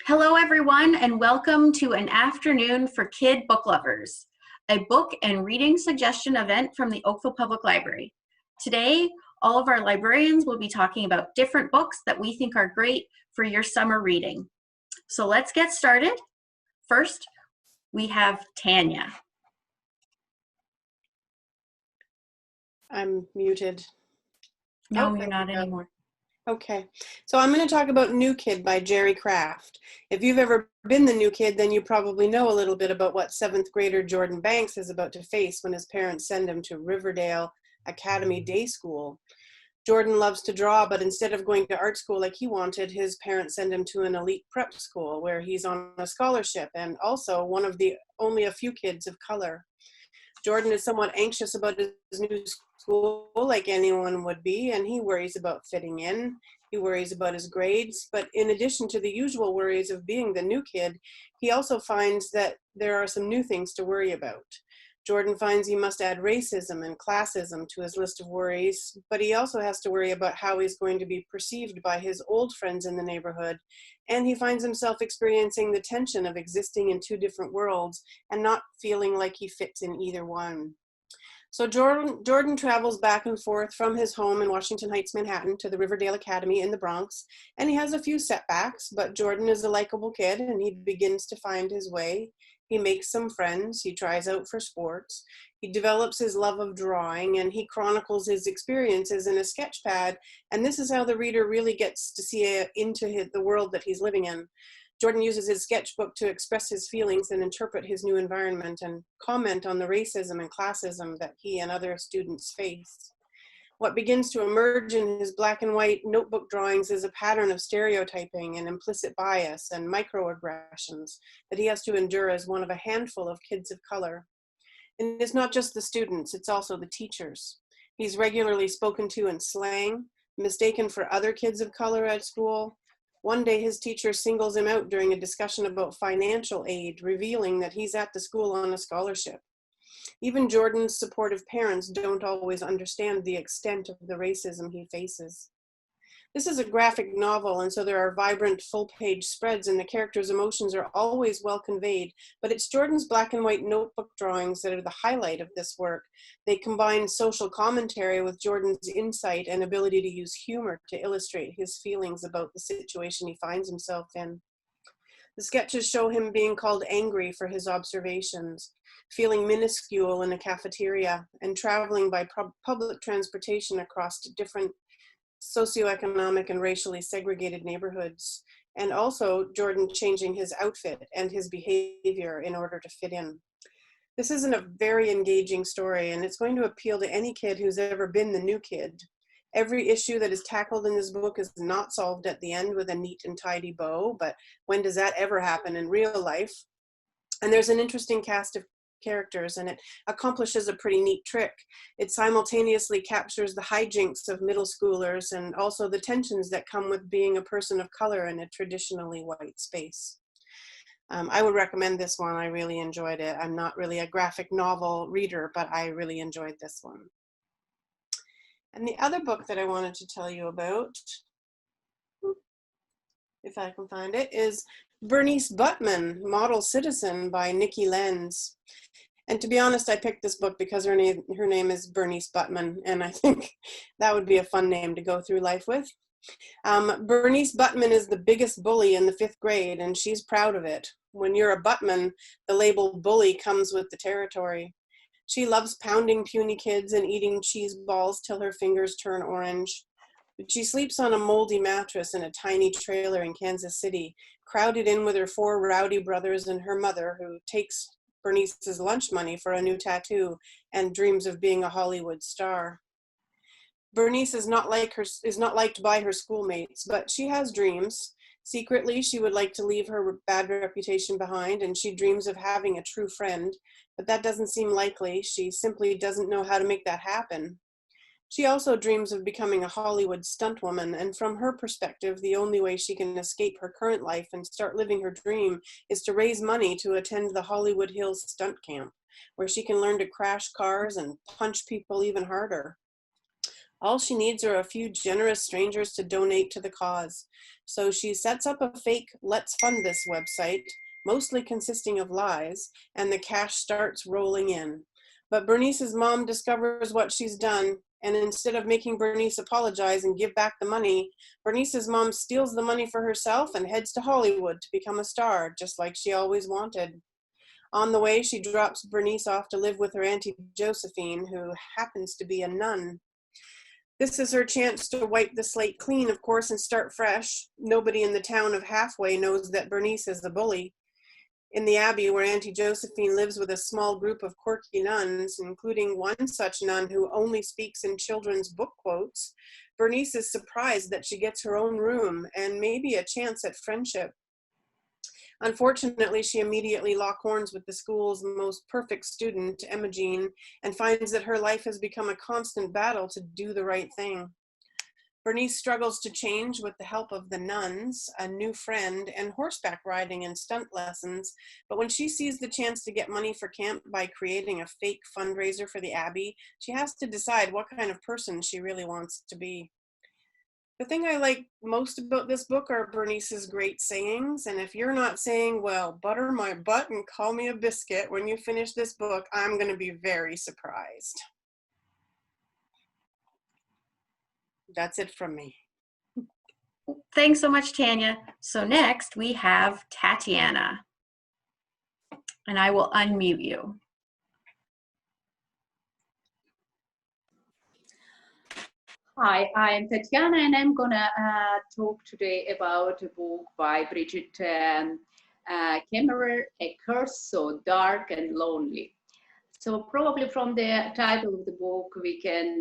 Hello, everyone, and welcome to an afternoon for kid book lovers, a book and reading suggestion event from the Oakville Public Library. Today, all of our librarians will be talking about different books that we think are great for your summer reading. So let's get started. First, we have Tanya. I'm muted. No, you're not anymore. Okay, so I'm going to talk about New Kid by Jerry Craft. If you've ever been the new kid, then you probably know a little bit about what 7th grader Jordan Banks is about to face when his parents send him to Riverdale Academy Day School. Jordan loves to draw, but instead of going to art school like he wanted, his parents send him to an elite prep school where he's on a scholarship and also one of the only a few kids of color. Jordan is somewhat anxious about his new school, like anyone would be, and he worries about fitting in. He worries about his grades, but in addition to the usual worries of being the new kid, he also finds that there are some new things to worry about. Jordan finds he must add racism and classism to his list of worries, but he also has to worry about how he's going to be perceived by his old friends in the neighborhood, and he finds himself experiencing the tension of existing in two different worlds and not feeling like he fits in either one. So Jordan travels back and forth from his home in Washington Heights, Manhattan to the Riverdale Academy in the Bronx, and he has a few setbacks, but Jordan is a likable kid and he begins to find his way. He makes some friends, he tries out for sports, he develops his love of drawing, and he chronicles his experiences in a sketch pad, and this is how the reader really gets to see into the world that he's living in. Jordan uses his sketchbook to express his feelings and interpret his new environment and comment on the racism and classism that he and other students face. What begins to emerge in his black and white notebook drawings is a pattern of stereotyping and implicit bias and microaggressions that he has to endure as one of a handful of kids of color. And it's not just the students, it's also the teachers. He's regularly spoken to in slang, mistaken for other kids of color at school. One day his teacher singles him out during a discussion about financial aid, revealing that he's at the school on a scholarship. Even Jordan's supportive parents don't always understand the extent of the racism he faces. This is a graphic novel, and so there are vibrant full-page spreads and the characters' emotions are always well conveyed, but it's Jordan's black and white notebook drawings that are the highlight of this work. They combine social commentary with Jordan's insight and ability to use humor to illustrate his feelings about the situation he finds himself in. The sketches show him being called angry for his observations, feeling minuscule in a cafeteria, and traveling by public transportation across different socioeconomic and racially segregated neighborhoods, and also Jordan changing his outfit and his behavior in order to fit in. This isn't a very engaging story, and it's going to appeal to any kid who's ever been the new kid. Every issue that is tackled in this book is not solved at the end with a neat and tidy bow, but when does that ever happen in real life? And there's an interesting cast of characters, and it accomplishes a pretty neat trick. It simultaneously captures the hijinks of middle schoolers and also the tensions that come with being a person of color in a traditionally white space. I would recommend this one. I really enjoyed it. I'm not really a graphic novel reader, but I really enjoyed this one. And the other book that I wanted to tell you about, if I can find it, is Bernice Buttman, Model Citizen by Nikki Lenz. And to be honest, I picked this book because her name is Bernice Buttman, and I think that would be a fun name to go through life with. Bernice Buttman is the biggest bully in the 5th grade, and she's proud of it. When you're a Buttman, the label bully comes with the territory. She loves pounding puny kids and eating cheese balls till her fingers turn orange. But she sleeps on a moldy mattress in a tiny trailer in Kansas City, crowded in with her 4 rowdy brothers and her mother, who takes Bernice's lunch money for a new tattoo and dreams of being a Hollywood star. Bernice is not liked by her schoolmates, but she has dreams. Secretly, she would like to leave her bad reputation behind, and she dreams of having a true friend, but that doesn't seem likely. She simply doesn't know how to make that happen. She also dreams of becoming a Hollywood stuntwoman, and from her perspective, the only way she can escape her current life and start living her dream is to raise money to attend the Hollywood Hills stunt camp, where she can learn to crash cars and punch people even harder. All she needs are a few generous strangers to donate to the cause. So she sets up a fake Let's Fund This website, mostly consisting of lies, and the cash starts rolling in. But Bernice's mom discovers what she's done, and instead of making Bernice apologize and give back the money, Bernice's mom steals the money for herself and heads to Hollywood to become a star, just like she always wanted. On the way, she drops Bernice off to live with her Auntie Josephine, who happens to be a nun. This is her chance to wipe the slate clean, of course, and start fresh. Nobody in the town of Halfway knows that Bernice is a bully. In the abbey where Auntie Josephine lives with a small group of quirky nuns, including one such nun who only speaks in children's book quotes, Bernice is surprised that she gets her own room and maybe a chance at friendship. Unfortunately, she immediately locks horns with the school's most perfect student, Emma Jean, and finds that her life has become a constant battle to do the right thing. Bernice struggles to change with the help of the nuns, a new friend, and horseback riding and stunt lessons, but when she sees the chance to get money for camp by creating a fake fundraiser for the Abbey, she has to decide what kind of person she really wants to be. The thing I like most about this book are Bernice's great sayings, and if you're not saying, well, butter my butt and call me a biscuit when you finish this book, I'm going to be very surprised. That's it from me. Thanks so much, Tanya. So next we have Tatiana, and I will unmute you. Hi, I'm Tatiana, and I'm gonna talk today about a book by Bridget Kemmerer, A Curse So Dark and Lonely. So probably from the title of the book, we can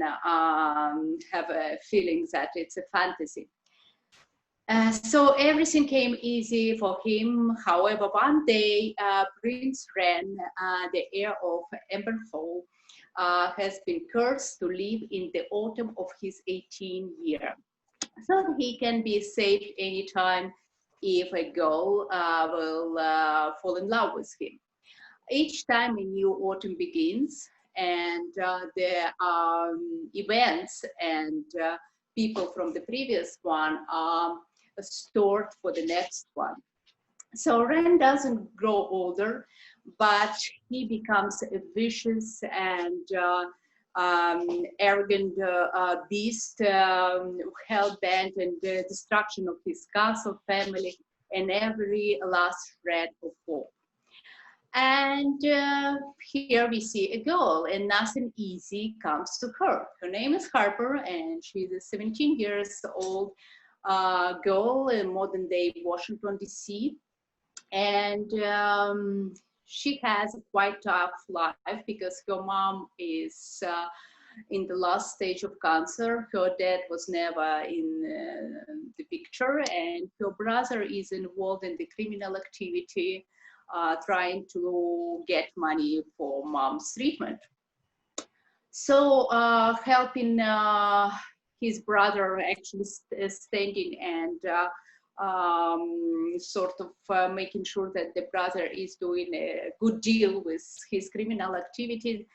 have a feeling that it's a fantasy. So everything came easy for him. However, one day, Prince Ren, the heir of Emberfall, has been cursed to live in the autumn of his 18th year. So that he can be saved anytime if a girl will fall in love with him. Each time a new autumn begins, and the events and people from the previous one are stored for the next one. So Ren doesn't grow older, but he becomes a vicious and arrogant beast, hell-bent on the destruction of his castle, family, and every last shred of hope. And here we see a girl, and nothing easy comes to her. Her name is Harper, and she's a 17 years old girl in modern day Washington, D.C. And she has a quite tough life because her mom is in the last stage of cancer. Her dad was never in the picture, and her brother is involved in the criminal activity, trying to get money for mom's treatment. So helping his brother actually standing and sort of making sure that the brother is doing a good deal with his criminal activities.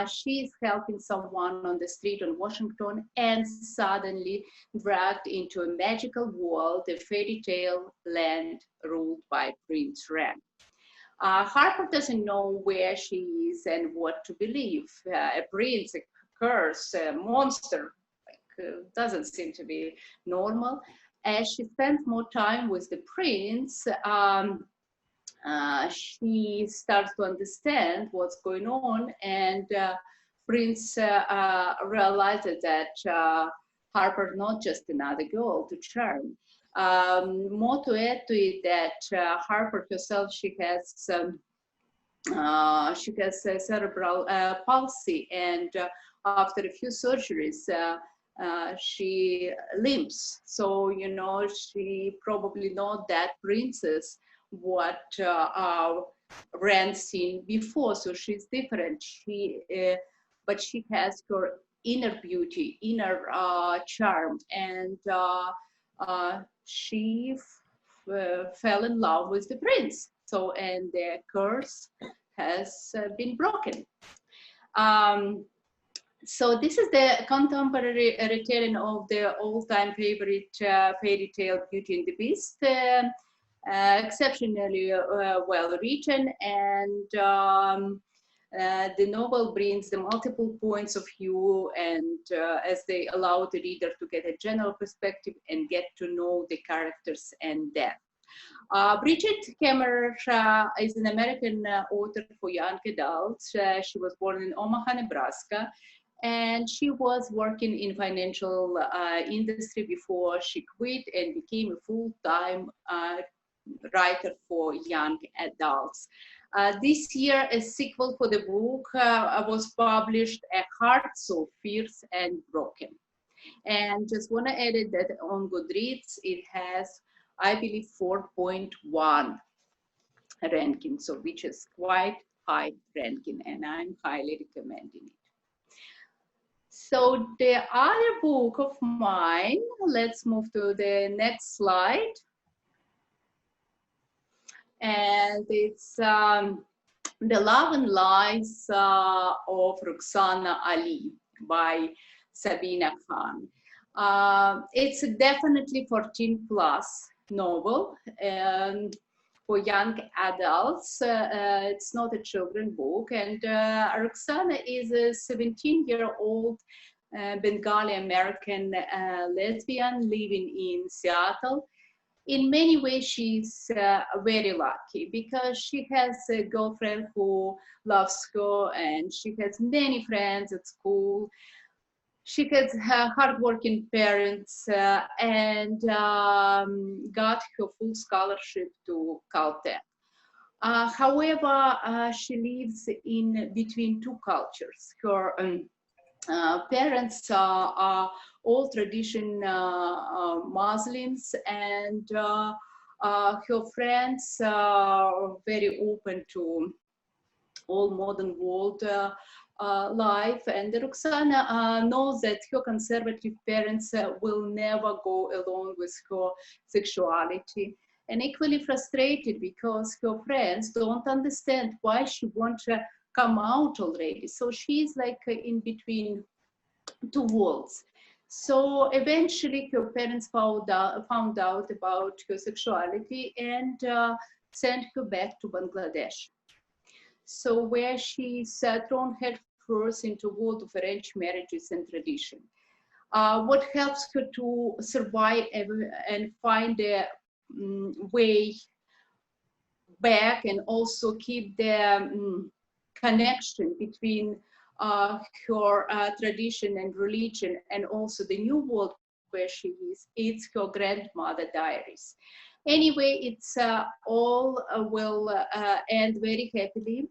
She is helping someone on the street in Washington and suddenly dragged into a magical world, a fairy tale land ruled by Prince Ren. Harper doesn't know where she is and what to believe. A prince, a curse, a monster, doesn't seem to be normal. As she spends more time with the prince, she starts to understand what's going on, and Prince realizes that Harper not just another girl to charm. More to add to it, that Harper herself, she has a cerebral palsy, and after a few surgeries, she limps. So, you know, she probably not that princess what Ren seen before. So she's different. But she has her inner beauty, inner charm, and she fell in love with the prince. So, and the curse has been broken. So this is the contemporary retelling of the all-time favorite fairy tale Beauty and the Beast. Exceptionally well written, and the novel brings the multiple points of view, and as they allow the reader to get a general perspective and get to know the characters and them. Bridget Kemmerer is an American author for young adults. She was born in Omaha, Nebraska, and she was working in financial industry before she quit and became a full-time writer for young adults. This year, a sequel for the book was published, A Heart So Fierce and Broken. And just want to add it that on Goodreads, it has, I believe, 4.1 ranking, so which is quite high ranking, and I'm highly recommending it. So the other book of mine, let's move to the next slide. And it's The Love and Lies of Roxana Ali by Sabina Khan. It's definitely 14 plus novel, and for young adults. It's not a children's book. And Roxana is a 17-year-old Bengali American lesbian living in Seattle. In many ways, she's very lucky because she has a girlfriend who loves her, and she has many friends at school. She has hardworking parents and got her full scholarship to Caltech. However, she lives in between two cultures. Her parents are all tradition Muslims, and her friends are very open to all modern world life. And Roxana knows that her conservative parents will never go along with her sexuality, and equally frustrated because her friends don't understand why she wants to come out already. So she's like in between two worlds. So eventually her parents found out about her sexuality and sent her back to Bangladesh. So where she's thrown headfirst into world of arranged marriages and tradition. What helps her to survive and find a way back, and also keep the connection between her tradition and religion, and also the new world where she is, it's her grandmother diaries. Anyway, it's all will end very happily,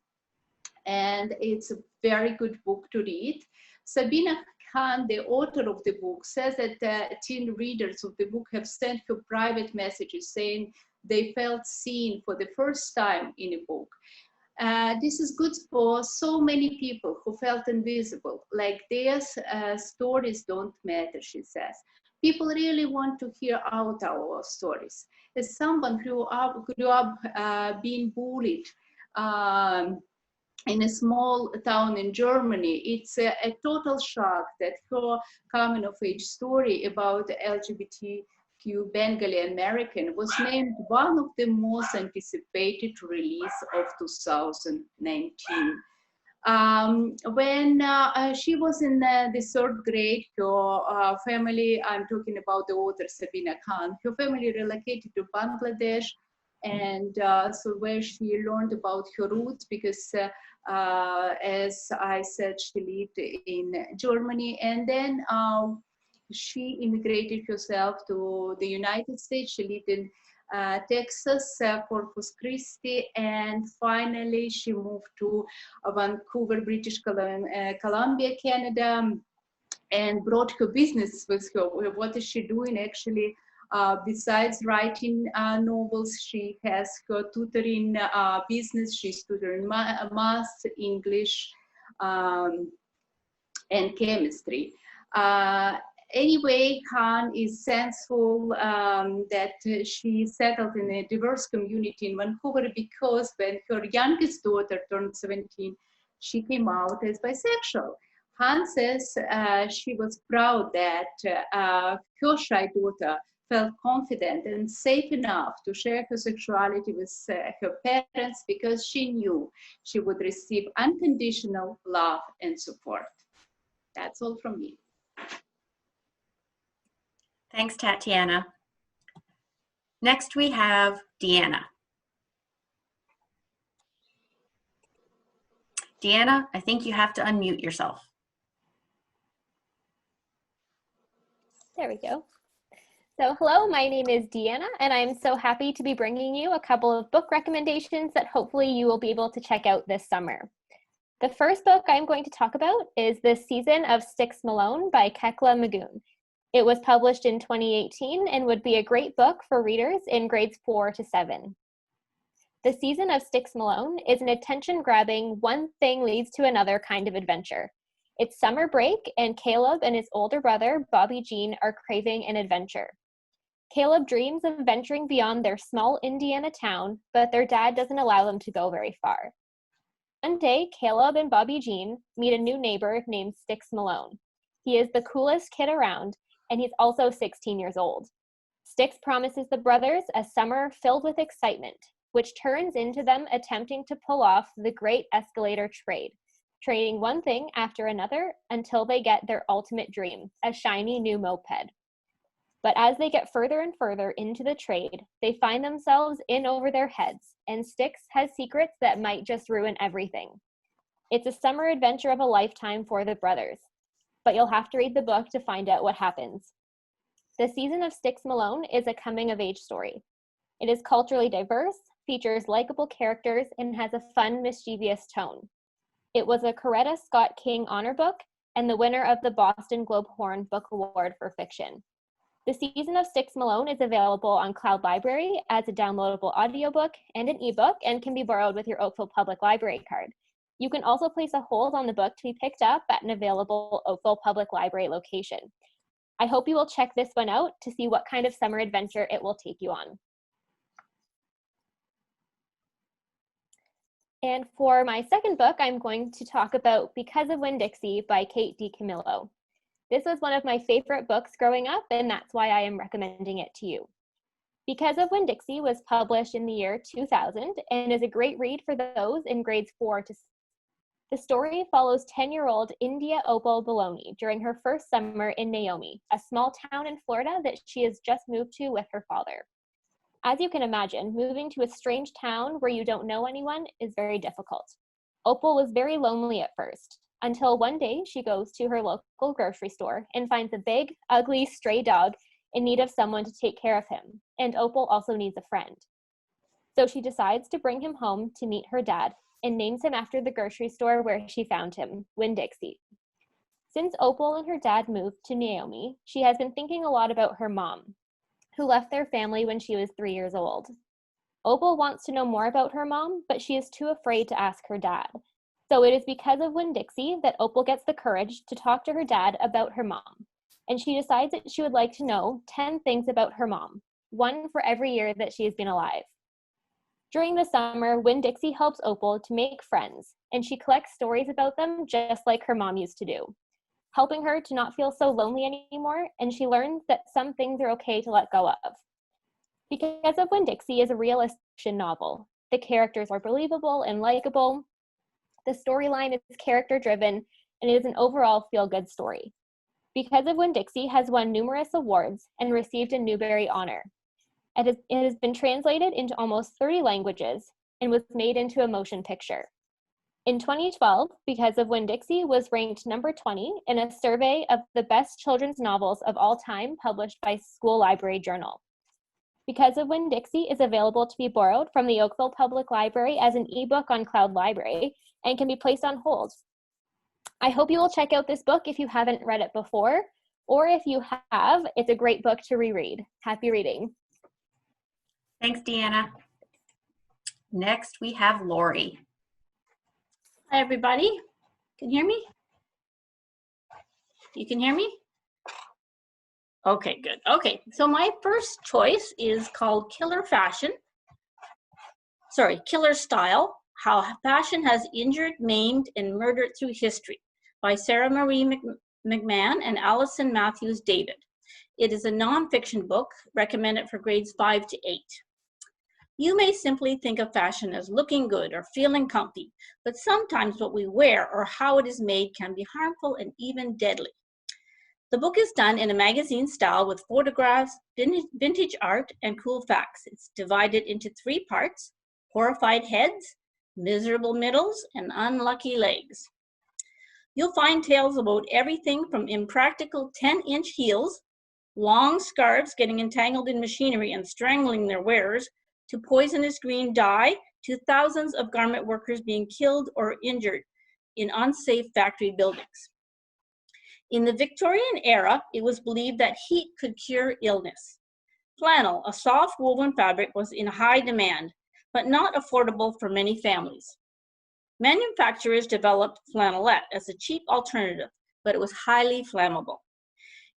and it's a very good book to read. Sabina Khan, the author of the book, says that teen readers of the book have sent her private messages saying they felt seen for the first time in a book. This is good for so many people who felt invisible, like their stories don't matter, she says. People really want to hear out our stories. As someone who grew up being bullied in a small town in Germany, it's a total shock that her coming of age story about LGBTQ Bengali American was named one of the most anticipated release of 2019. When she was in the third grade, her family, I'm talking about the author Sabina Khan, her family relocated to Bangladesh, and so where she learned about her roots, because as I said, she lived in Germany, and then she immigrated herself to the United States. She lived in Texas, Corpus Christi, and finally she moved to Vancouver, British Columbia, Canada, and brought her business with her. What is she doing actually? Besides writing novels, she has her tutoring business. She's tutoring math, English, and chemistry. Anyway, Khan is thankful that she settled in a diverse community in Vancouver, because when her youngest daughter turned 17, she came out as bisexual. Han says she was proud that her shy daughter felt confident and safe enough to share her sexuality with her parents because she knew she would receive unconditional love and support. That's all from me. Thanks, Tatiana. Next, we have Deanna. Deanna, I think you have to unmute yourself. There we go. So hello, my name is Deanna, and I'm so happy to be bringing you a couple of book recommendations that hopefully you will be able to check out this summer. The first book I'm going to talk about is The Season of Styx Malone by Kekla Magoon. It was published in 2018 and would be a great book for readers in grades 4 to 7. The Season of Styx Malone is an attention-grabbing, one thing leads to another kind of adventure. It's summer break, and Caleb and his older brother, Bobby Jean, are craving an adventure. Caleb dreams of venturing beyond their small Indiana town, but their dad doesn't allow them to go very far. One day, Caleb and Bobby Jean meet a new neighbor named Styx Malone. He is the coolest kid around, and he's also 16 years old. Styx promises the brothers a summer filled with excitement, which turns into them attempting to pull off the great escalator trade, trading one thing after another until they get their ultimate dream, a shiny new moped. But as they get further and further into the trade, they find themselves in over their heads, and Styx has secrets that might just ruin everything. It's a summer adventure of a lifetime for the brothers, but you'll have to read the book to find out what happens. The Season of Styx Malone is a coming-of-age story. It is culturally diverse, features likable characters, and has a fun, mischievous tone. It was a Coretta Scott King Honor Book and the winner of the Boston Globe Horn Book Award for Fiction. The Season of Styx Malone is available on Cloud Library as a downloadable audiobook and an ebook and can be borrowed with your Oakville Public Library card. You can also place a hold on the book to be picked up at an available Oakville Public Library location. I hope you will check this one out to see what kind of summer adventure it will take you on. And for my second book, I'm going to talk about Because of Winn-Dixie by Kate DiCamillo. This was one of my favorite books growing up, and that's why I am recommending it to you. Because of Winn-Dixie was published in the year 2000 and is a great read for those in grades 4 to 6. The story follows 10-year-old India Opal Baloney during her first summer in Naomi, a small town in Florida that she has just moved to with her father. As you can imagine, moving to a strange town where you don't know anyone is very difficult. Opal was very lonely at first, until one day she goes to her local grocery store and finds a big, ugly, stray dog in need of someone to take care of him, and Opal also needs a friend. So she decides to bring him home to meet her dad and names him after the grocery store where she found him, Winn-Dixie. Since Opal and her dad moved to Naomi, she has been thinking a lot about her mom, who left their family when she was 3 years old. Opal wants to know more about her mom, but she is too afraid to ask her dad. So it is because of Winn-Dixie that Opal gets the courage to talk to her dad about her mom. And she decides that she would like to know 10 things about her mom, one for every year that she has been alive. During the summer, Winn-Dixie helps Opal to make friends, and she collects stories about them just like her mom used to do, helping her to not feel so lonely anymore, and she learns that some things are okay to let go of. Because of Winn-Dixie is a realistic novel. The characters are believable and likable. The storyline is character-driven, and it is an overall feel-good story. Because of Winn-Dixie has won numerous awards and received a Newbery Honor. It has been translated into almost 30 languages and was made into a motion picture. In 2012, Because of Winn-Dixie was ranked number 20 in a survey of the best children's novels of all time published by School Library Journal. Because of Winn-Dixie is available to be borrowed from the Oakville Public Library as an ebook on Cloud Library and can be placed on hold. I hope you will check out this book if you haven't read it before, or if you have, it's a great book to reread. Happy reading. Thanks, Deanna. Next, we have Lori. Hi, everybody. Can you hear me? You can hear me? Okay, good. Okay, so my first choice is called Killer Style, How Fashion Has Injured, Maimed, and Murdered Through History by Sarah Marie McMahon and Allison Matthews David. It is a nonfiction book recommended for grades 5 to 8. You may simply think of fashion as looking good or feeling comfy, but sometimes what we wear or how it is made can be harmful and even deadly. The book is done in a magazine style with photographs, vintage art, and cool facts. It's divided into 3 parts: horrified heads, miserable middles, and unlucky legs. You'll find tales about everything from impractical 10-inch heels, long scarves getting entangled in machinery and strangling their wearers, to poisonous green dye, to thousands of garment workers being killed or injured in unsafe factory buildings. In the Victorian era, it was believed that heat could cure illness. Flannel, a soft woven fabric, was in high demand, but not affordable for many families. Manufacturers developed flannelette as a cheap alternative, but it was highly flammable.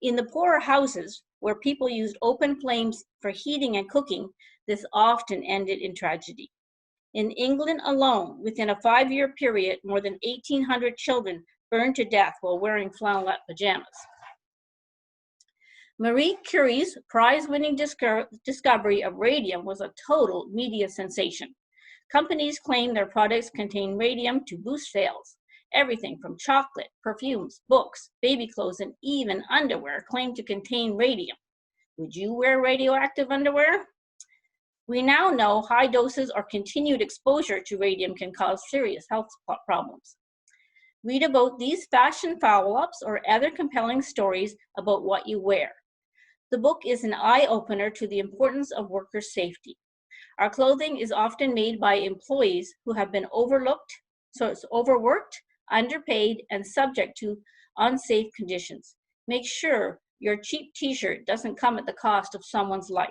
In the poorer houses, where people used open flames for heating and cooking, this often ended in tragedy. In England alone, within a 5-year period, more than 1,800 children burned to death while wearing flannelette pajamas. Marie Curie's prize-winning discovery of radium was a total media sensation. Companies claim their products contain radium to boost sales. Everything from chocolate, perfumes, books, baby clothes, and even underwear claim to contain radium. Would you wear radioactive underwear? We now know high doses or continued exposure to radium can cause serious health problems. Read about these fashion foul-ups or other compelling stories about what you wear. The book is an eye-opener to the importance of worker safety. Our clothing is often made by employees who have been overworked, underpaid, and subject to unsafe conditions. Make sure your cheap t-shirt doesn't come at the cost of someone's life.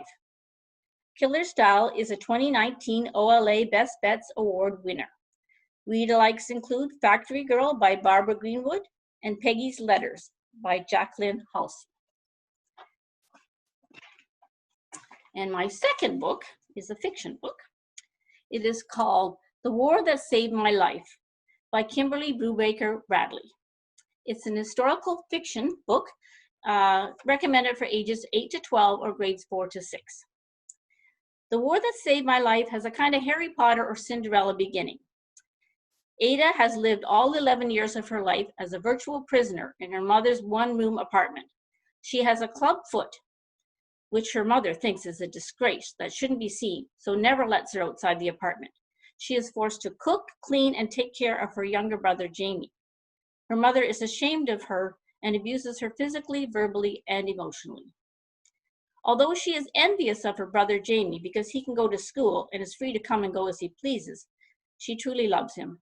Killer Style is a 2019 OLA Best Bets Award winner. Read-alikes include Factory Girl by Barbara Greenwood and Peggy's Letters by Jacqueline Halsey. And my second book is a fiction book. It is called The War That Saved My Life by Kimberly Brubaker Bradley. It's an historical fiction book recommended for ages 8 to 12 or grades 4 to 6. The War That Saved My Life has a kind of Harry Potter or Cinderella beginning. Ada has lived all 11 years of her life as a virtual prisoner in her mother's one-room apartment. She has a club foot, which her mother thinks is a disgrace that shouldn't be seen, so never lets her outside the apartment. She is forced to cook, clean, and take care of her younger brother, Jamie. Her mother is ashamed of her and abuses her physically, verbally, and emotionally. Although she is envious of her brother, Jamie, because he can go to school and is free to come and go as he pleases, she truly loves him.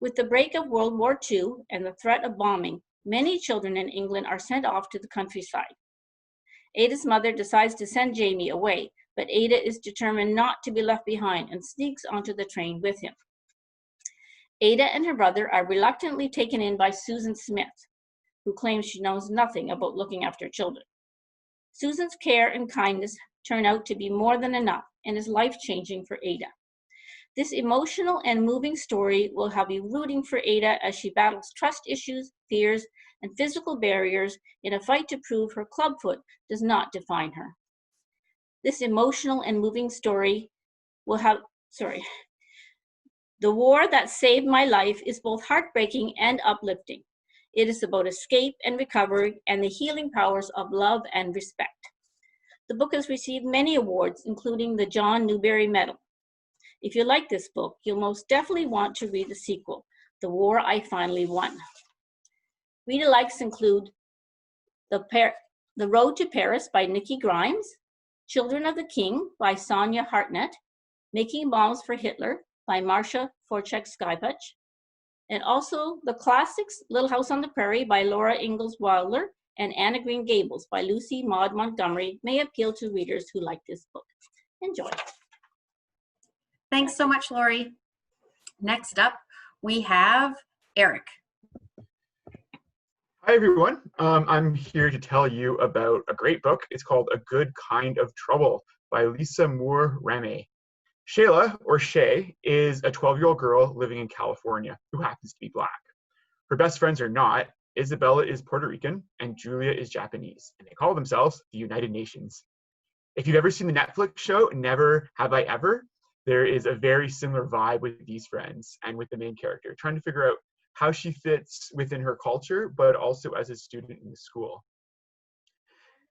With the break of World War II and the threat of bombing, many children in England are sent off to the countryside. Ada's mother decides to send Jamie away, but Ada is determined not to be left behind and sneaks onto the train with him. Ada and her brother are reluctantly taken in by Susan Smith, who claims she knows nothing about looking after children. Susan's care and kindness turn out to be more than enough and is life-changing for Ada. This emotional and moving story will have you rooting for Ada as she battles trust issues, fears, and physical barriers in a fight to prove her clubfoot does not define her. This emotional and moving story will have, The War That Saved My Life is both heartbreaking and uplifting. It is about escape and recovery and the healing powers of love and respect. The book has received many awards, including the John Newbery Medal. If you like this book, you'll most definitely want to read the sequel, The War I Finally Won. Read-alikes include The Road to Paris by Nikki Grimes, Children of the King by Sonia Hartnett, Making Bombs for Hitler by Marcia Forchek-Skypuch, and also the classics Little House on the Prairie by Laura Ingalls Wilder and Anna Green Gables by Lucy Maud Montgomery may appeal to readers who like this book. Enjoy. Thanks so much, Lori. Next up, we have Eric. Hi, everyone. I'm here to tell you about a great book. It's called A Good Kind of Trouble by Lisa Moore Ramey. Shayla, or Shay, is a 12-year-old girl living in California who happens to be Black. Her best friends are not. Isabella is Puerto Rican and Julia is Japanese, and they call themselves the United Nations. If you've ever seen the Netflix show, Never Have I Ever, there is a very similar vibe with these friends and with the main character, trying to figure out how she fits within her culture, but also as a student in the school.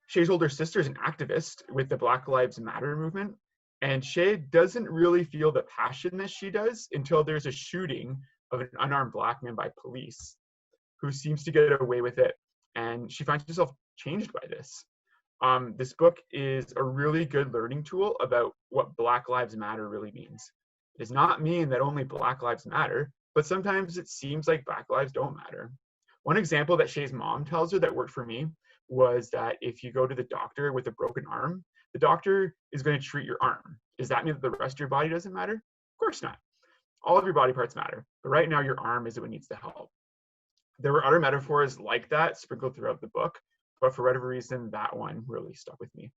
Shay's older sister is an activist with the Black Lives Matter movement, and Shay doesn't really feel the passion that she does until there's a shooting of an unarmed Black man by police who seems to get away with it, and she finds herself changed by this. This book is a really good learning tool about what Black Lives Matter really means. It does not mean that only Black lives matter, but sometimes it seems like Black lives don't matter. One example that Shay's mom tells her that worked for me was that if you go to the doctor with a broken arm, the doctor is going to treat your arm. Does that mean that the rest of your body doesn't matter? Of course not. All of your body parts matter, but right now your arm is what needs the help. There were other metaphors like that sprinkled throughout the book, but for whatever reason, that one really stuck with me.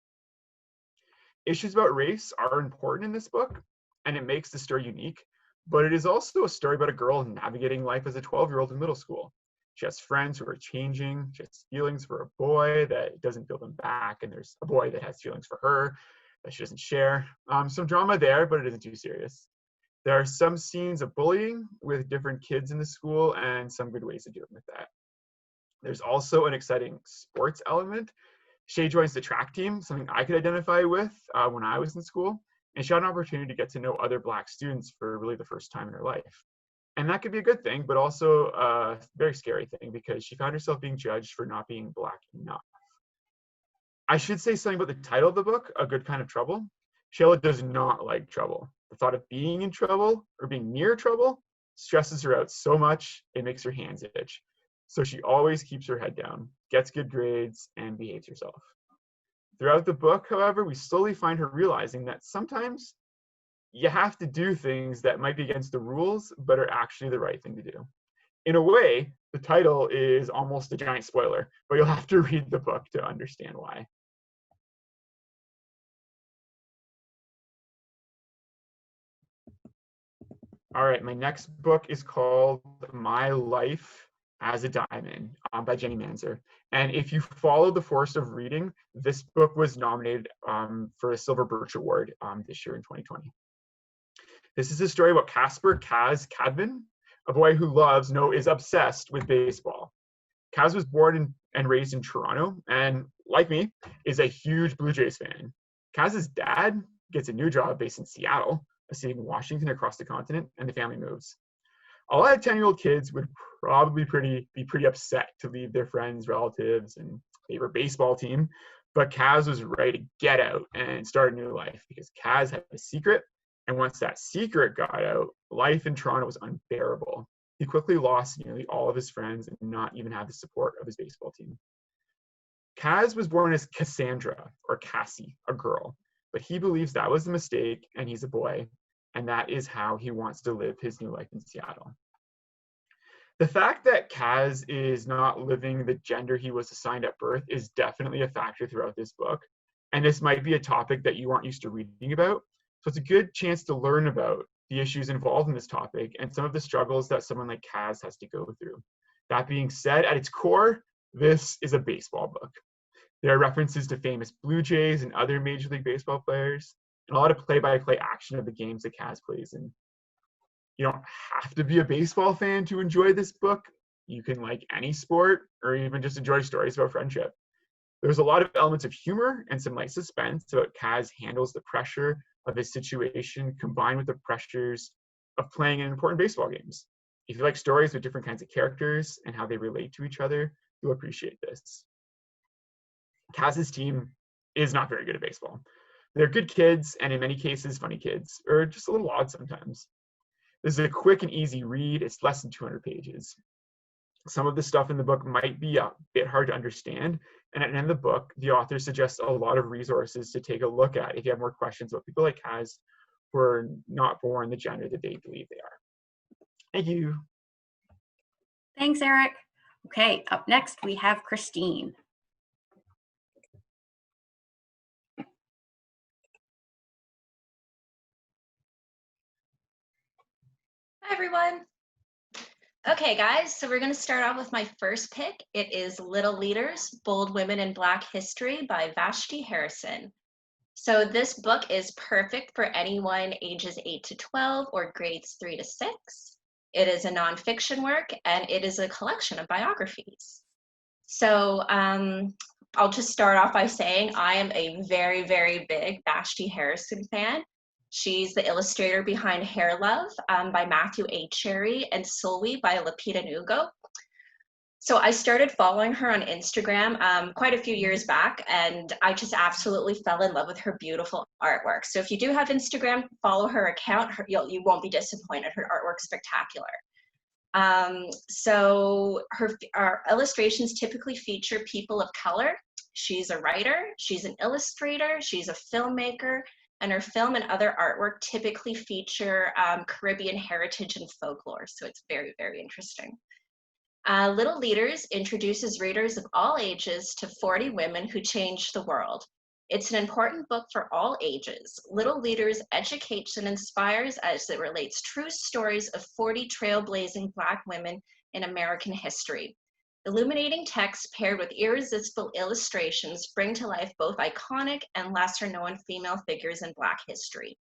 Issues about race are important in this book, and it makes the story unique, but it is also a story about a girl navigating life as a 12-year-old in middle school. She has friends who are changing, she has feelings for a boy that doesn't feel them back, and there's a boy that has feelings for her that she doesn't share. Some drama there, but it isn't too serious. There are some scenes of bullying with different kids in the school and some good ways of dealing with that. There's also an exciting sports element. Shay joins the track team, something I could identify with when I was in school, and she had an opportunity to get to know other Black students for really the first time in her life. And that could be a good thing, but also a very scary thing because she found herself being judged for not being Black enough. I should say something about the title of the book, A Good Kind of Trouble. Shayla does not like trouble. The thought of being in trouble or being near trouble stresses her out so much it makes her hands itch. So she always keeps her head down, gets good grades, and behaves herself. Throughout the book, however, we slowly find her realizing that sometimes you have to do things that might be against the rules, but are actually the right thing to do. In a way, the title is almost a giant spoiler, but you'll have to read the book to understand why. All right, my next book is called My Life as a Diamond by Jenny Manzer. And if you follow the Forest of Reading, this book was nominated for a Silver Birch Award this year in 2020. This is a story about Casper Kaz Cadvin, a boy who is obsessed with baseball. Kaz was born and raised in Toronto, and like me, is a huge Blue Jays fan. Kaz's dad gets a new job based in Seattle, a city in Washington across the continent, and the family moves. A lot of 10-year-old kids would probably be pretty upset to leave their friends, relatives, and favorite baseball team, but Kaz was ready to get out and start a new life because Kaz had a secret, and once that secret got out, life in Toronto was unbearable. He quickly lost nearly all of his friends and not even have the support of his baseball team. Kaz was born as Cassandra, or Cassie, a girl, but he believes that was a mistake and he's a boy, and that is how he wants to live his new life in Seattle. The fact that Kaz is not living the gender he was assigned at birth is definitely a factor throughout this book, and this might be a topic that you aren't used to reading about, so it's a good chance to learn about the issues involved in this topic and some of the struggles that someone like Kaz has to go through. That being said, at its core, this is a baseball book. There are references to famous Blue Jays and other Major League Baseball players, and a lot of play-by-play action of the games that Kaz plays in. You don't have to be a baseball fan to enjoy this book. You can like any sport or even just enjoy stories about friendship. There's a lot of elements of humor and some light suspense about Kaz handles the pressure of his situation combined with the pressures of playing in important baseball games. If you like stories with different kinds of characters and how they relate to each other, you'll appreciate this. Kaz's team is not very good at baseball. They're good kids, and in many cases, funny kids, or just a little odd sometimes. This is a quick and easy read. It's less than 200 pages. Some of the stuff in the book might be a bit hard to understand, and at the end of the book, the author suggests a lot of resources to take a look at if you have more questions about people like Kaz who are not born the gender that they believe they are. Thank you. Thanks, Eric. Okay, up next we have Christine. Hi, everyone. Okay, guys, so we're going to start off with my first pick. It is Little Leaders, Bold Women in Black History by Vashti Harrison. So this book is perfect for anyone ages 8 to 12 or grades 3 to 6. It is a nonfiction work, and it is a collection of biographies. So I'll just start off by saying I am a very, very big Vashti Harrison fan. She's the illustrator behind Hair Love by Matthew A. Cherry and Sulwe by Lapita Nugo. So I started following her on Instagram quite a few years back, and I just absolutely fell in love with her beautiful artwork. So if you do have Instagram, follow her account. You won't be disappointed. Her artwork's spectacular. So our illustrations typically feature people of color. She's a writer, she's an illustrator, she's a filmmaker, and her film and other artwork typically feature Caribbean heritage and folklore. So it's very, very interesting. Little Leaders introduces readers of all ages to 40 women who changed the world. It's an important book for all ages. Little Leaders educates and inspires as it relates true stories of 40 trailblazing Black women in American history. Illuminating text paired with irresistible illustrations bring to life both iconic and lesser-known female figures in Black history,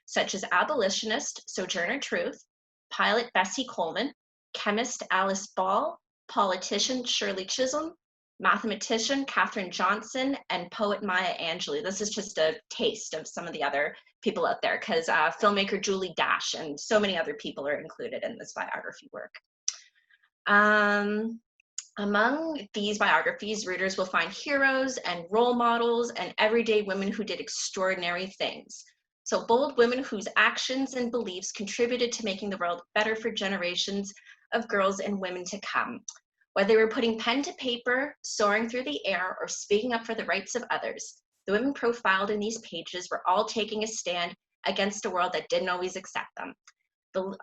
such as abolitionist Sojourner Truth, pilot Bessie Coleman, chemist Alice Ball, politician Shirley Chisholm, mathematician Katherine Johnson, and poet Maya Angelou. This is just a taste of some of the other people out there, because filmmaker Julie Dash and so many other people are included in this biography work. Among these biographies, readers will find heroes and role models and everyday women who did extraordinary things. So bold women whose actions and beliefs contributed to making the world better for generations of girls and women to come. Whether they were putting pen to paper, soaring through the air, or speaking up for the rights of others, the women profiled in these pages were all taking a stand against a world that didn't always accept them. The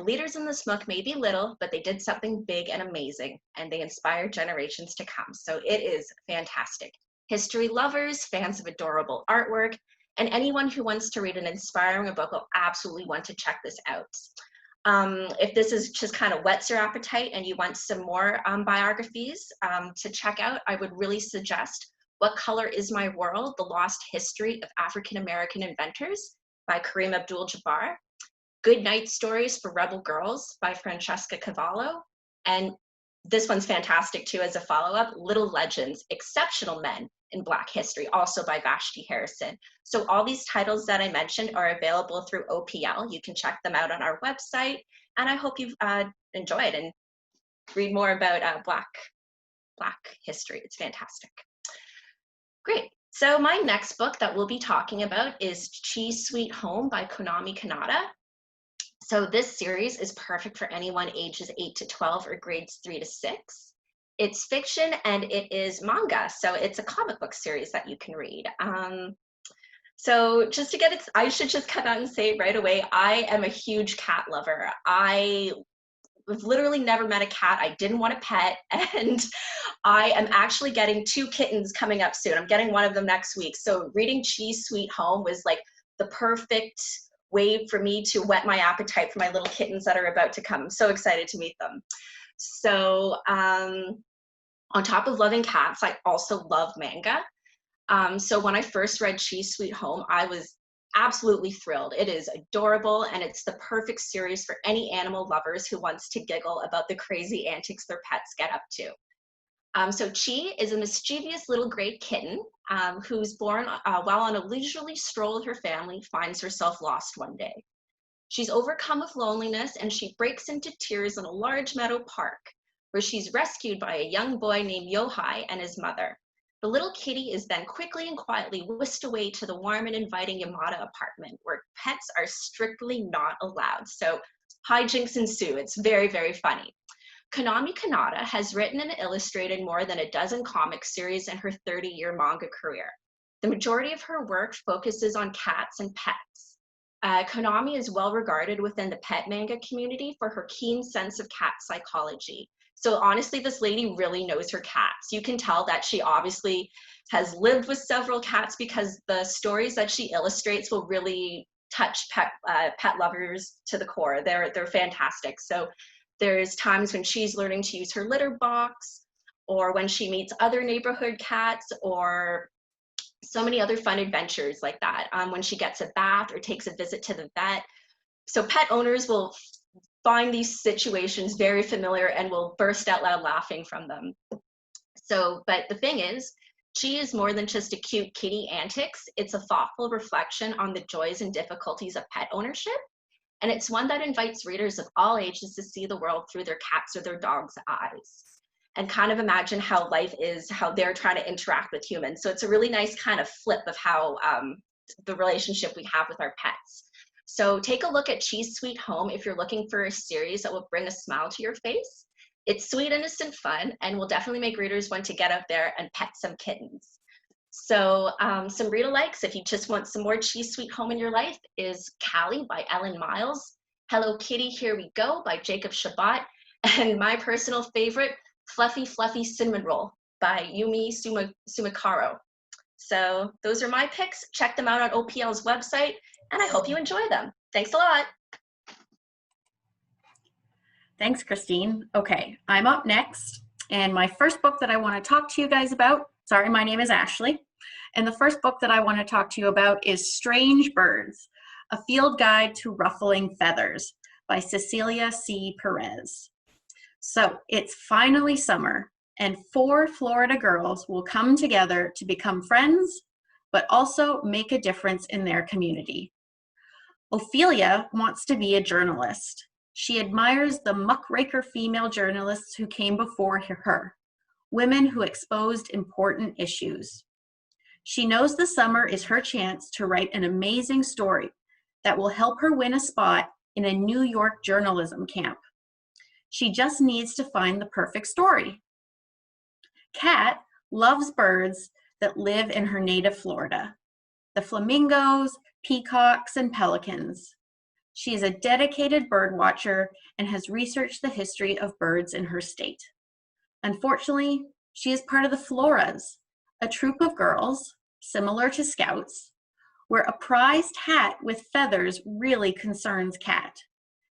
leaders in this book may be little, but they did something big and amazing, and they inspired generations to come. So it is fantastic. History lovers, fans of adorable artwork, and anyone who wants to read an inspiring book will absolutely want to check this out. If this is just kind of whets your appetite and you want some more biographies to check out, I would really suggest What Color Is My World? The Lost History of African American Inventors by Kareem Abdul-Jabbar. Good Night Stories for Rebel Girls by Francesca Cavallo. And this one's fantastic too as a follow-up, Little Legends, Exceptional Men in Black History, also by Vashti Harrison. So all these titles that I mentioned are available through OPL. You can check them out on our website. And I hope you've enjoyed and read more about Black history. It's fantastic. Great. So my next book that we'll be talking about is Cheese Sweet Home by Konami Kanata. So this series is perfect for anyone ages 8 to 12 or grades 3 to 6. It's fiction and it is manga, so it's a comic book series that you can read. So just to get it, I should just come out and say right away, I am a huge cat lover. I've literally never met a cat I didn't want a pet, and I am actually getting 2 kittens coming up soon. I'm getting one of them next week. So reading Cheese Sweet Home was like the perfect way for me to whet my appetite for my little kittens that are about to come. I'm so excited to meet them. So on top of loving cats, I also love manga. So when I first read Cheese Sweet Home, I was absolutely thrilled. It is adorable, and it's the perfect series for any animal lovers who wants to giggle about the crazy antics their pets get up to. So Chi is a mischievous little gray kitten who's born while on a leisurely stroll with her family, finds herself lost one day. She's overcome with loneliness, and she breaks into tears in a large meadow park, where she's rescued by a young boy named Yohai and his mother. The little kitty is then quickly and quietly whisked away to the warm and inviting Yamada apartment, where pets are strictly not allowed. So hijinks ensue. It's very, very funny. Konami Kanata has written and illustrated more than a dozen comic series in her 30-year manga career. The majority of her work focuses on cats and pets. Konami is well regarded within the pet manga community for her keen sense of cat psychology. So honestly, this lady really knows her cats. You can tell that she obviously has lived with several cats, because the stories that she illustrates will really touch pet lovers to the core. They're fantastic. So There's times when she's learning to use her litter box, or when she meets other neighborhood cats, or so many other fun adventures like that, when she gets a bath or takes a visit to the vet. So pet owners will find these situations very familiar and will burst out loud laughing from them. So, but the thing is, Chi is more than just a cute kitty antics. It's a thoughtful reflection on the joys and difficulties of pet ownership. And it's one that invites readers of all ages to see the world through their cat's or their dog's eyes, and kind of imagine how life is, how they're trying to interact with humans. So it's a really nice kind of flip of how the relationship we have with our pets. So take a look at Chi's Sweet Home if you're looking for a series that will bring a smile to your face. It's sweet, innocent fun, and will definitely make readers want to get out there and pet some kittens. So some read-alikes, if you just want some more Chi's Sweet Home in your life, is Callie by Ellen Miles, Hello Kitty, Here We Go by Jacob Shabbat, and my personal favorite, Fluffy Fluffy Cinnamon Roll by Yumi Sumikaro. So those are my picks. Check them out on OPL's website, and I hope you enjoy them. Thanks a lot. Thanks, Christine. Okay, I'm up next, and my first book that I want to talk to you guys about, sorry, my name is Ashley, and the first book that I want to talk to you about is Strange Birds, A Field Guide to Ruffling Feathers by Cecilia C. Perez. So it's finally summer, and 4 Florida girls will come together to become friends, but also make a difference in their community. Ophelia wants to be a journalist. She admires the muckraker female journalists who came before her, women who exposed important issues. She knows the summer is her chance to write an amazing story that will help her win a spot in a New York journalism camp. She just needs to find the perfect story. Kat loves birds that live in her native Florida, the flamingos, peacocks, and pelicans. She is a dedicated bird watcher and has researched the history of birds in her state. Unfortunately, she is part of the Floras, a troop of girls, similar to Scouts, where a prized hat with feathers really concerns Kat.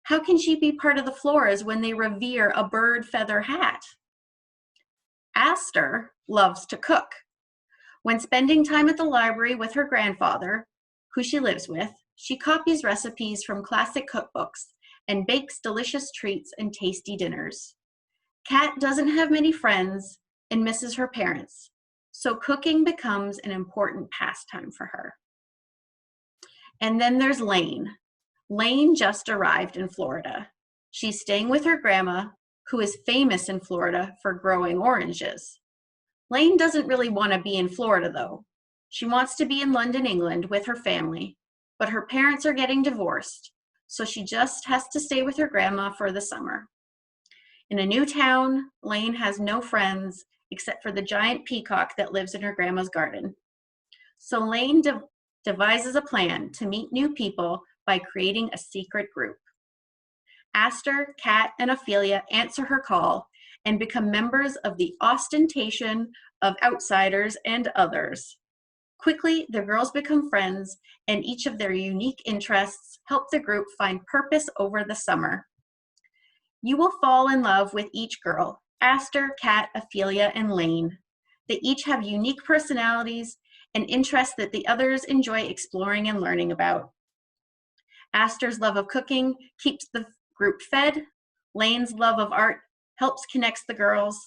How can she be part of the Floras when they revere a bird feather hat? Aster loves to cook. When spending time at the library with her grandfather, who she lives with, she copies recipes from classic cookbooks and bakes delicious treats and tasty dinners. Kat doesn't have many friends and misses her parents, so cooking becomes an important pastime for her. And then there's Lane. Lane just arrived in Florida. She's staying with her grandma, who is famous in Florida for growing oranges. Lane doesn't really want to be in Florida, though. She wants to be in London, England with her family, but her parents are getting divorced, so she just has to stay with her grandma for the summer. In a new town, Lane has no friends except for the giant peacock that lives in her grandma's garden. So Lane devises a plan to meet new people by creating a secret group. Aster, Kat, and Ophelia answer her call and become members of the Ostentation of Outsiders and Others. Quickly, the girls become friends, and each of their unique interests help the group find purpose over the summer. You will fall in love with each girl, Aster, Kat, Ophelia, and Lane. They each have unique personalities and interests that the others enjoy exploring and learning about. Aster's love of cooking keeps the group fed. Lane's love of art helps connect the girls.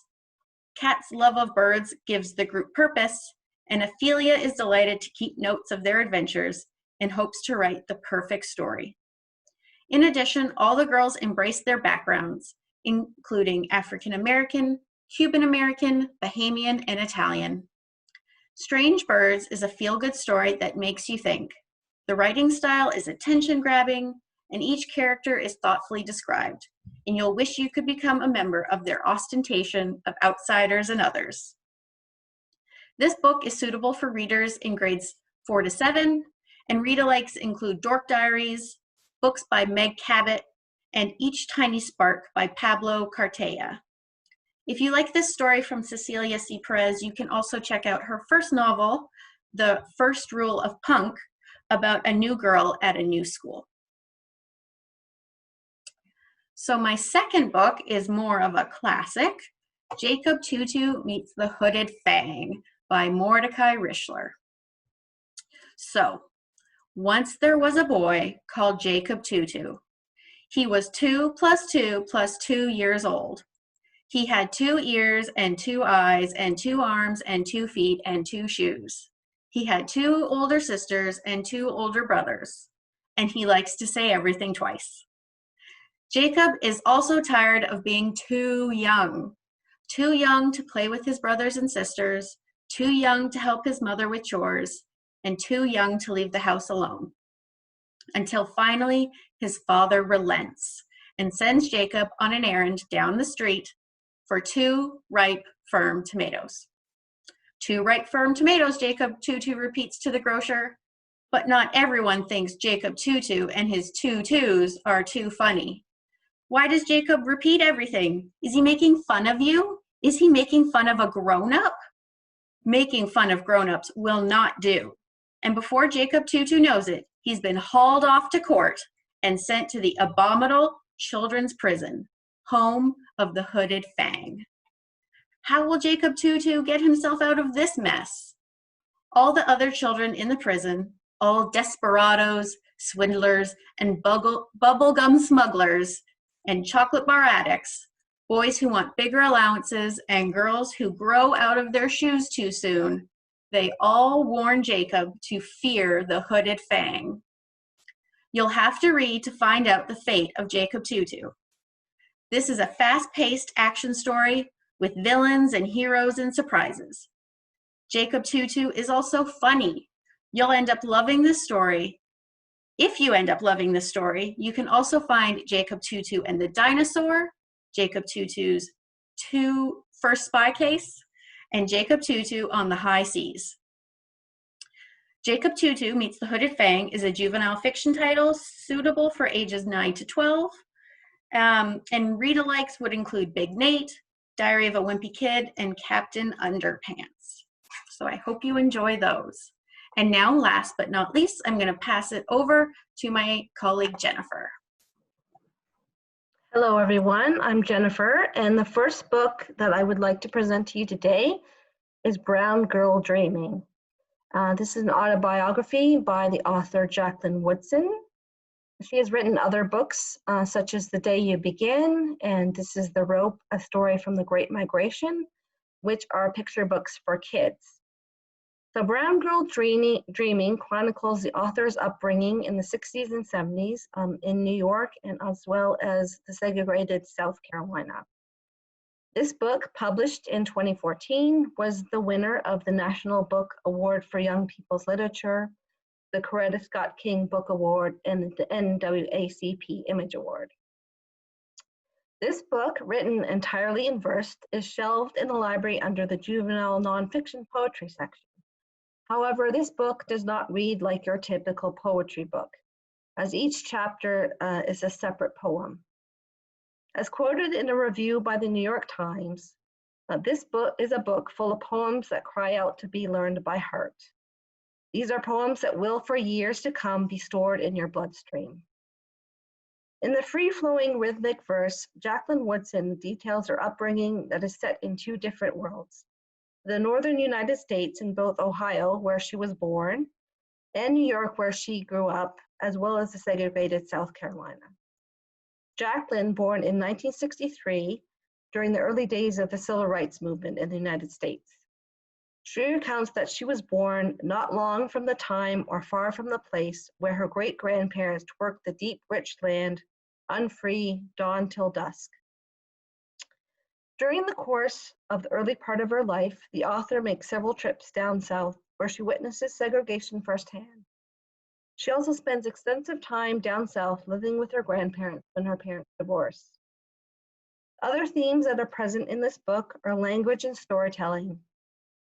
Kat's love of birds gives the group purpose, and Ophelia is delighted to keep notes of their adventures and hopes to write the perfect story. In addition, all the girls embrace their backgrounds, including African American, Cuban American, Bahamian, and Italian. Strange Birds is a feel-good story that makes you think. The writing style is attention-grabbing, and each character is thoughtfully described, and you'll wish you could become a member of their Ostentation of Outsiders and Others. This book is suitable for readers in grades 4 to 7, and read-alikes include Dork Diaries, books by Meg Cabot, and Each Tiny Spark by Pablo Cartella. If you like this story from Cecilia C. Perez, you can also check out her first novel, The First Rule of Punk, about a new girl at a new school. So my second book is more of a classic, Jacob Tutu Meets the Hooded Fang by Mordecai Richler. So, once there was a boy called Jacob Tutu. He was 2 + 2 + 2 years old. He had 2 ears and 2 eyes and 2 arms and 2 feet and 2 shoes. He had 2 older sisters and 2 older brothers. And he likes to say everything twice. Jacob is also tired of being too young to play with his brothers and sisters, too young to help his mother with chores, and too young to leave the house alone. Until finally, his father relents and sends Jacob on an errand down the street for 2 ripe, firm tomatoes. 2 ripe, firm tomatoes, Jacob Tutu repeats to the grocer, but not everyone thinks Jacob Tutu and his 2 twos are too funny. Why does Jacob repeat everything? Is he making fun of you? Is he making fun of a grown-up? Making fun of grown-ups will not do. And before Jacob Tutu knows it, he's been hauled off to court and sent to the abominable children's prison, home of the Hooded Fang. How will Jacob Tutu get himself out of this mess? All the other children in the prison, all desperados, swindlers, and bubblegum smugglers, and chocolate bar addicts, boys who want bigger allowances, and girls who grow out of their shoes too soon, they all warn Jacob to fear the Hooded Fang. You'll have to read to find out the fate of Jacob Tutu. This is a fast-paced action story with villains and heroes and surprises. Jacob Tutu is also funny. You'll end up loving this story. If you end up loving this story, you can also find Jacob Tutu and the Dinosaur, Jacob Tutu's First Spy Case, and Jacob Tutu on the High Seas. Jacob Tutu Meets the Hooded Fang is a juvenile fiction title suitable for ages 9 to 12. And read-alikes would include Big Nate, Diary of a Wimpy Kid, and Captain Underpants. So I hope you enjoy those. And now, last but not least, I'm going to pass it over to my colleague, Jennifer. Hello, everyone. I'm Jennifer, and the first book that I would like to present to you today is Brown Girl Dreaming. This is an autobiography by the author Jacqueline Woodson. She has written other books, such as The Day You Begin, and This is the Rope, A Story from the Great Migration, which are picture books for kids. So Brown Girl Dreaming chronicles the author's upbringing in the 60s and 70s in New York and as well as the segregated South Carolina. This book, published in 2014, was the winner of the National Book Award for Young People's Literature, the Coretta Scott King Book Award, and the NAACP Image Award. This book, written entirely in verse, is shelved in the library under the juvenile nonfiction poetry section. However, this book does not read like your typical poetry book, as each chapter is a separate poem. As quoted in a review by the New York Times, this book is a book full of poems that cry out to be learned by heart. These are poems that will, for years to come, be stored in your bloodstream. In the free-flowing rhythmic verse, Jacqueline Woodson details her upbringing that is set in 2 different worlds: the northern United States in both Ohio, where she was born, and New York, where she grew up, as well as the segregated South Carolina. Jacqueline, born in 1963, during the early days of the Civil Rights Movement in the United States. She recounts that she was born not long from the time or far from the place where her great-grandparents worked the deep, rich land, unfree, dawn till dusk. During the course of the early part of her life, the author makes several trips down south where she witnesses segregation firsthand. She also spends extensive time down south living with her grandparents when her parents divorced. Other themes that are present in this book are language and storytelling,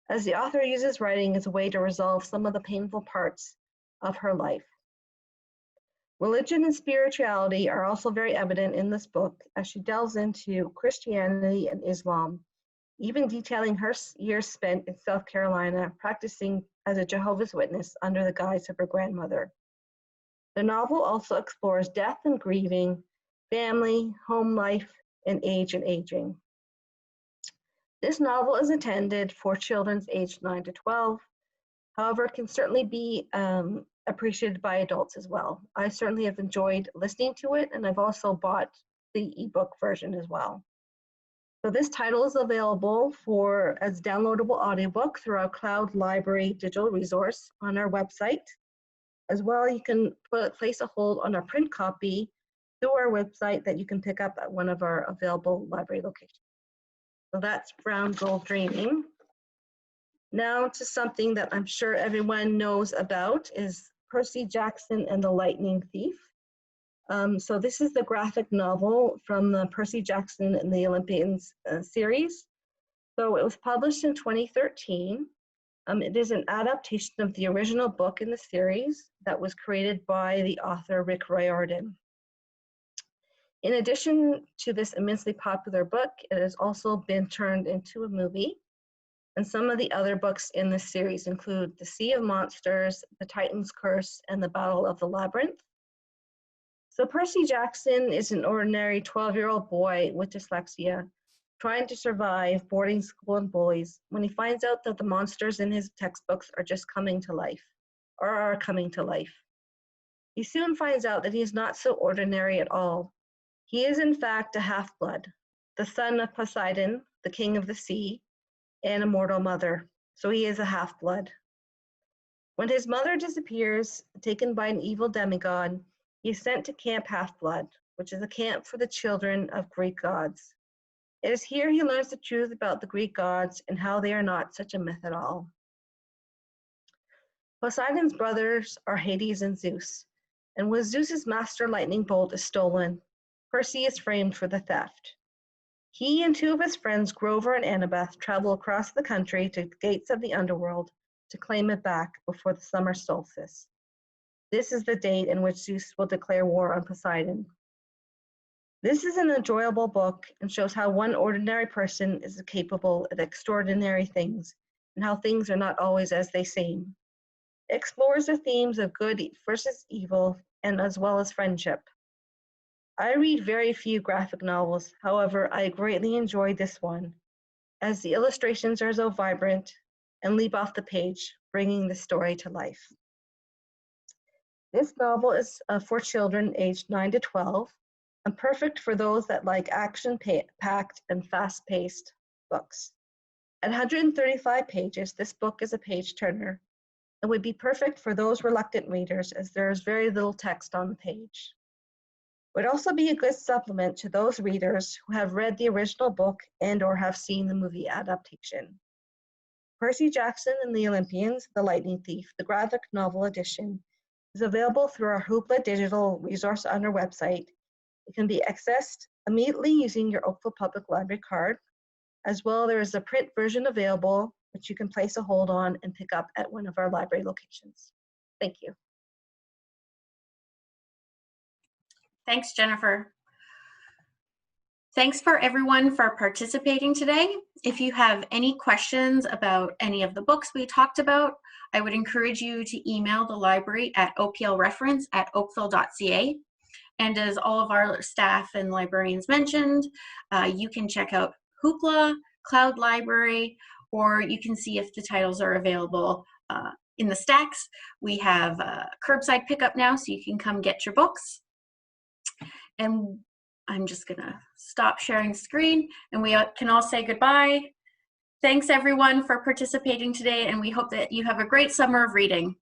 as the author uses writing as a way to resolve some of the painful parts of her life. Religion and spirituality are also very evident in this book as she delves into Christianity and Islam, even detailing her years spent in South Carolina practicing as a Jehovah's Witness under the guise of her grandmother. The novel also explores death and grieving family, home life, and age and aging. This novel is intended for children aged 9 to 12. However, it can certainly be appreciated by adults as well. I certainly have enjoyed listening to it, and I've also bought the ebook version as well. So this title is available as downloadable audiobook through our Cloud Library digital resource on our website. As well, you can place a hold on our print copy through our website that you can pick up at one of our available library locations. So that's Brown Girl Dreaming. Now to something that I'm sure everyone knows about is Percy Jackson and the Lightning Thief. So this is the graphic novel from the Percy Jackson and the Olympians series. So it was published in 2013. It is an adaptation of the original book in the series that was created by the author Rick Riordan. In addition to this immensely popular book, it has also been turned into a movie. And some of the other books in this series include The Sea of Monsters, The Titan's Curse, and The Battle of the Labyrinth. So Percy Jackson is an ordinary 12-year-old boy with dyslexia trying to survive boarding school and bullies when he finds out that the monsters in his textbooks are just coming to life, or are coming to life. He soon finds out that he is not so ordinary at all. He is in fact a half-blood, the son of Poseidon, the king of the sea, and a mortal mother, so he is a half-blood. When his mother disappears, taken by an evil demigod, he is sent to Camp Half-Blood, which is a camp for the children of Greek gods. It is here he learns the truth about the Greek gods and how they are not such a myth at all. Poseidon's brothers are Hades and Zeus, and when Zeus's master lightning bolt is stolen, Percy is framed for the theft. He and two of his friends, Grover and Annabeth, travel across the country to the gates of the underworld to claim it back before the summer solstice. This is the date in which Zeus will declare war on Poseidon. This is an enjoyable book and shows how one ordinary person is capable of extraordinary things and how things are not always as they seem. It explores the themes of good versus evil and as well as friendship. I read very few graphic novels, however, I greatly enjoyed this one, as the illustrations are so vibrant and leap off the page, bringing the story to life. This novel is for children aged 9 to 12, and perfect for those that like action-packed and fast-paced books. At 135 pages, this book is a page-turner and would be perfect for those reluctant readers as there is very little text on the page. Would also be a good supplement to those readers who have read the original book and or have seen the movie adaptation. Percy Jackson and the Olympians, The Lightning Thief, the graphic novel edition, is available through our Hoopla digital resource on our website. It can be accessed immediately using your Oakville Public Library card. As well, there is a print version available, which you can place a hold on and pick up at one of our library locations. Thank you. Thanks, Jennifer. Thanks for everyone for participating today. If you have any questions about any of the books we talked about, I would encourage you to email the library at oplreference@oakville.ca. And as all of our staff and librarians mentioned, you can check out Hoopla, Cloud Library, or you can see if the titles are available in the stacks. We have curbside pickup now, so you can come get your books. And I'm just gonna stop sharing screen and we can all say goodbye. Thanks everyone for participating today, and we hope that you have a great summer of reading.